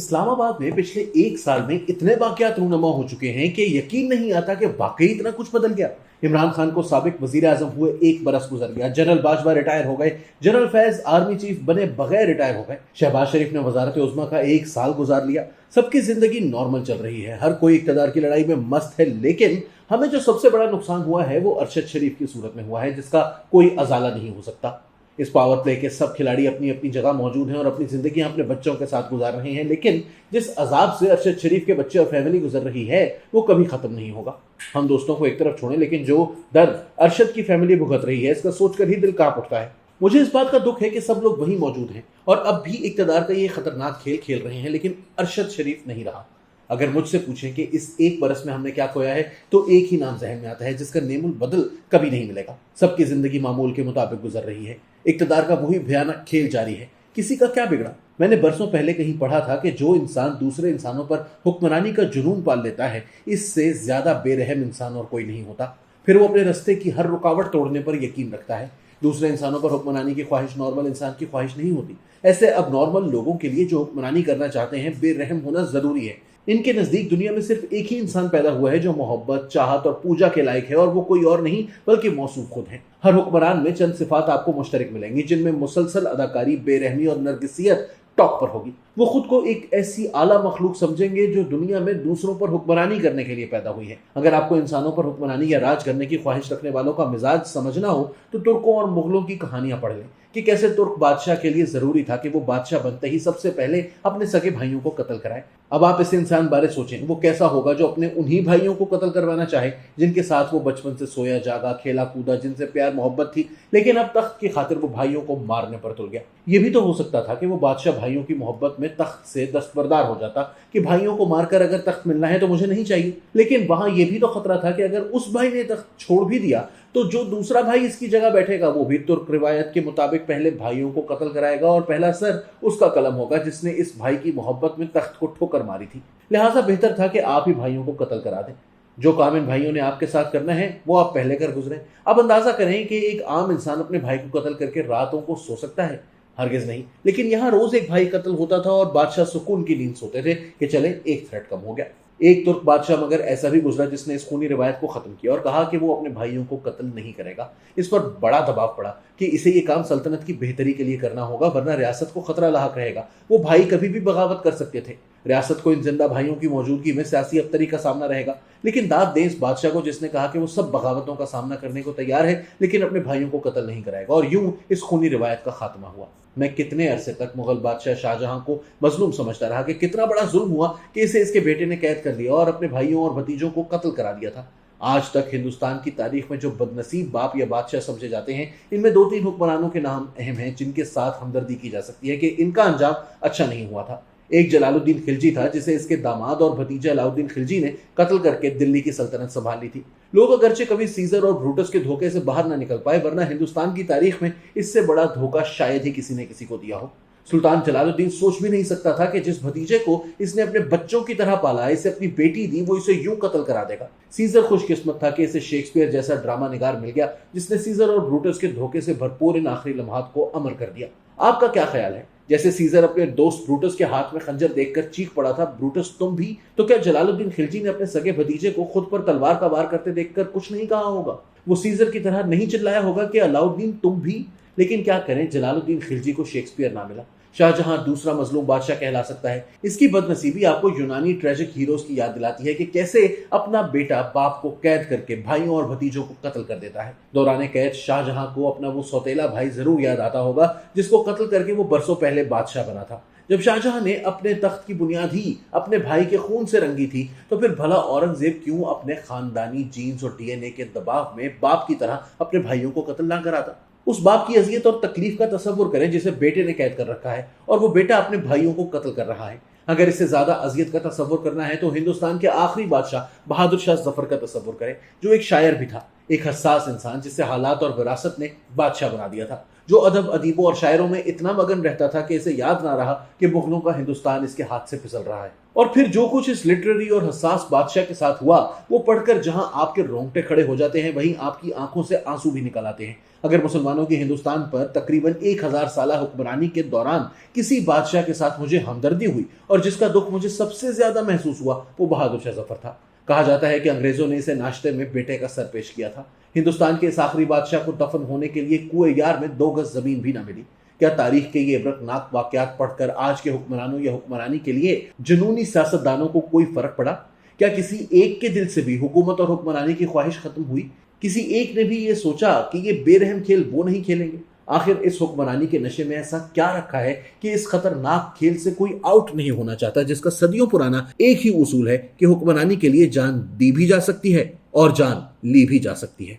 इस्लामाबाद में पिछले एक साल में इतने वाकयात रूनुमा हो चुके हैं कि यकीन नहीं आता कि वाकई इतना कुछ बदल गया। इमरान खान को साबिक वजीर आजम हुए 1 बरस गुजर गया, जनरल बाजवा रिटायर हो गए, जनरल फैज आर्मी चीफ बने बगैर रिटायर हो गए, शहबाज शरीफ ने वजारत उज़्मा का 1 साल गुजार लिया। सबकी जिंदगी नॉर्मल चल रही है, हर कोई इक्तदार की लड़ाई में मस्त है, लेकिन हमें जो सबसे बड़ा नुकसान हुआ है वो अरशद शरीफ की सूरत में हुआ है, जिसका कोई अजाला नहीं हो सकता। इस पावर प्ले के सब खिलाड़ी अपनी अपनी जगह मौजूद हैं और अपनी जिंदगी अपने बच्चों के साथ गुजार रहे हैं, लेकिन जिस अजाब से अरशद शरीफ के बच्चे और फैमिली गुजर रही है वो कभी खत्म नहीं होगा। हम दोस्तों को एक तरफ छोड़ें, लेकिन जो दर्द अरशद की फैमिली भुगत रही है इसका सोचकर ही दिल कांप उठता है। मुझे इस बात का दुख है कि सब लोग वहीं मौजूद हैं और अब भी इक्तदार का ये खतरनाक खेल खेल रहे हैं, लेकिन अरशद शरीफ नहीं रहा। अगर मुझसे पूछें कि इस 1 बरस में हमने क्या खोया है, तो एक ही नाम जहन में आता है जिसका नेमुल बदल कभी नहीं मिलेगा। सबकी जिंदगी मामूल के मुताबिक गुजर रही है, इक्तदार का वही भयानक खेल जारी है। किसी का क्या बिगड़ा? मैंने बरसों पहले कहीं पढ़ा था कि जो इंसान दूसरे इंसानों पर हुक्मरानी का जुनून पाल लेता है, इससे ज्यादा बेरहम इंसान और कोई नहीं होता। फिर वो अपने रास्ते की हर रुकावट तोड़ने पर यकीन रखता है। दूसरे इंसानों पर हुक्मरानी की ख्वाहिश नॉर्मल इंसान की ख्वाहिश नहीं होती। ऐसे अब नॉर्मल लोगों के लिए जो हुक्मरानी करना चाहते हैं, बेरहम होना जरूरी है। इनके नजदीक दुनिया में सिर्फ एक ही इंसान पैदा हुआ है जो मोहब्बत, चाहत और पूजा के लायक है, और वो कोई और नहीं बल्कि मौसूफ खुद है। हर हुक्मरान में चंद सिफात आपको मुश्तरक मिलेंगी, जिनमें मुसलसल अदाकारी, बेरहमी और नरगिसियत टॉप पर होगी। वो खुद को एक ऐसी आला मखलूक समझेंगे जो दुनिया में दूसरों पर हुक्मरानी करने के लिए पैदा हुई है। अगर आपको इंसानों पर हुक्मरानी या राज करने की ख्वाहिश रखने वालों का मिजाज समझना हो तो तुर्कों और मुगलों की कहानियां पढ़ लें कि कैसे तुर्क बादशाह के लिए जरूरी था कि वो बादशाह बनते ही सबसे पहले अपने सगे भाइयों को कत्ल कराए। अब आप इस इंसान बारे सोचें, वो कैसा होगा जो अपने उन्हीं भाइयों को कत्ल करवाना चाहे जिनके साथ वो बचपन से सोया जागा, खेला कूदा, जिनसे प्यार मोहब्बत थी, लेकिन अब तख्त की खातिर वो भाइयों को मारने पर तुल गया। ये भी तो हो सकता था कि वो बादशाह भाइयों की मोहब्बत में तख्त से दस्तबरदार हो जाता कि भाइयों को मारकर अगर तख्त मिलना है तो मुझे नहीं चाहिए। लेकिन वहां ये भी तो खतरा था कि अगर उस भाई ने तख्त छोड़ भी दिया तो जो दूसरा भाई इसकी जगह बैठेगा वो भी तुर्क रिवायत के मुताबिक पहले भाइयों को कत्ल कराएगा और पहला सर उसका कलम होगा जिसने इस भाई की मोहब्बत में तख्त को ठोकर मारी थी। लिहाजा बेहतर था कि आप ही भाइयों को कत्ल करा दें। जो काम इन भाइयों ने आपके साथ करना है वो आप पहले कर गुजरे। अब अंदाजा करें कि एक आम इंसान अपने भाई को कत्ल करके रातों को सो सकता है? हरगिज नहीं। लेकिन यहाँ रोज एक भाई कत्ल होता था और बादशाह सुकून की नींद सोते थे कि चले एक थ्रेट कम हो गया। एक तुर्क बादशाह मगर ऐसा भी गुजरा जिसने इस खूनी रिवायत को खत्म किया और कहा कि वो अपने भाइयों को कत्ल नहीं करेगा। इस पर बड़ा दबाव पड़ा कि इसे ये काम सल्तनत की बेहतरी के लिए करना होगा, वरना रियासत को खतरा लाहक रहेगा। वो भाई कभी भी बगावत कर सकते थे। रियासत को इन जिंदा भाइयों की मौजूदगी में सियासी अबतरी का सामना रहेगा। लेकिन दाद दें इस बादशाह को जिसने कहा कि वो सब बगावतों का सामना करने को तैयार है, लेकिन अपने भाइयों को कत्ल नहीं कराएगा। और यूं इस खूनी रिवायत का खात्मा हुआ। मैं कितने अरसे तक मुगल बादशाह शाहजहां को मजलूम समझता रहा कि कितना बड़ा जुल्म हुआ कि इसे इसके बेटे ने कैद कर लिया और अपने भाइयों और भतीजों को कत्ल करा दिया था। आज तक हिंदुस्तान की तारीख में जो बदनसीब बाप या बादशाह समझे जाते हैं, इनमें 2-3 हुक्मरानों के नाम अहम हैं जिनके साथ हमदर्दी की जा सकती है कि इनका अंजाम अच्छा नहीं हुआ था। एक जलालुद्दीन खिलजी था जिसे इसके दामाद और भतीजा अलाउद्दीन खिलजी ने कत्ल करके दिल्ली की सल्तनत संभाल ली थी। लोग अगरचे कभी सीजर और ब्रूटस के धोखे से बाहर ना निकल पाए, वरना हिंदुस्तान की तारीख में इससे बड़ा धोखा शायद ही किसी ने किसी को दिया हो। सुल्तान जलालुद्दीन सोच भी नहीं सकता था कि जिस भतीजे को इसने अपने बच्चों की तरह पाला, इसे अपनी बेटी दी, वो इसे यूं कत्ल करा देगा। सीजर खुशकिस्मत था कि इसे शेक्सपियर जैसा ड्रामा निगार मिल गया जिसने सीजर और ब्रूटस के धोखे से भरपूर इन आखिरी लम्हात को अमर कर दिया। आपका क्या ख्याल है? जैसे सीजर अपने दोस्त ब्रूटस के हाथ में खंजर देखकर चीख पड़ा था, ब्रूटस तुम भी, तो क्या जलालुद्दीन खिलजी ने अपने सगे भतीजे को खुद पर तलवार का वार करते देखकर कुछ नहीं कहा होगा? वो सीजर की तरह नहीं चिल्लाया होगा कि अलाउद्दीन तुम भी? लेकिन क्या करें, जलालुद्दीन खिलजी को शेक्सपियर ना मिला। शाहजहां दूसरा मजलूम बादशाह कहला सकता है। इसकी बदनसीबी आपको यूनानी ट्रेजिक हीरोज की याद दिलाती है कि कैसे अपना बेटा बाप को कैद करके भाइयों और भतीजों को कत्ल कर देता है। दौरान कैद शाहजहां को अपना वो सौतेला भाई जरूर याद आता होगा जिसको कत्ल करके वो बरसों पहले बादशाह बना था। जब शाहजहां ने अपने तख्त की बुनियाद ही अपने भाई के खून से रंगी थी, तो फिर भला औरंगजेब क्यों अपने खानदानी जीन्स और डीएनए के दबाव में बाप की तरह अपने भाइयों को कत्ल ना कराता? उस बाप की अजियत और तकलीफ का तसव्वुर करें जिसे बेटे ने कैद कर रखा है और वो बेटा अपने भाइयों को कत्ल कर रहा है। अगर इससे ज्यादा अजियत का तसव्वुर करना है तो हिंदुस्तान के आखिरी बादशाह बहादुर शाह जफर का तसव्वुर करें, जो एक शायर भी था। ایک حساس انسان جسے حالات اور وراثت نے بادشاہ بنا دیا تھا، جو ادب، ادیبوں اور شاعروں میں اتنا مگن رہتا تھا کہ اسے یاد نہ رہا کہ مغلوں کا ہندوستان اس کے ہاتھ سے پھسل رہا ہے۔ اور پھر جو کچھ اس لٹریری اور حساس بادشاہ کے ساتھ ہوا، وہ پڑھ کر جہاں آپ کے رونگٹے کھڑے ہو جاتے ہیں، وہیں آپ کی آنکھوں سے آنسو بھی نکل آتے ہیں۔ اگر مسلمانوں کی ہندوستان پر تقریباً 1000 سالہ حکمرانی کے دوران کسی بادشاہ کے ساتھ مجھے ہمدردی ہوئی اور جس کا دکھ مجھے سب سے زیادہ محسوس ہوا، وہ بہادر شاہ ظفر تھا۔ کہا جاتا ہے کہ انگریزوں نے اسے ناشتے میں بیٹے کا سر پیش کیا تھا۔ ہندوستان کے اس آخری بادشاہ کو دفن ہونے کے لیے کنویں یار میں 2 گز زمین بھی نہ ملی۔ کیا تاریخ کے یہ عبرتناک واقعات پڑھ کر آج کے حکمرانوں یا حکمرانی کے لیے جنونی سیاستدانوں کو کوئی فرق پڑا؟ کیا کسی ایک کے دل سے بھی حکومت اور حکمرانی کی خواہش ختم ہوئی؟ کسی ایک نے بھی یہ سوچا کہ یہ بے رحم کھیل وہ نہیں کھیلیں گے؟ آخر اس حکمرانی کے نشے میں ایسا کیا رکھا ہے کہ اس خطرناک کھیل سے کوئی آؤٹ نہیں ہونا چاہتا، جس کا صدیوں پرانا ایک ہی اصول ہے کہ حکمرانی کے لیے جان دی بھی جا سکتی ہے اور جان لی بھی جا سکتی ہے۔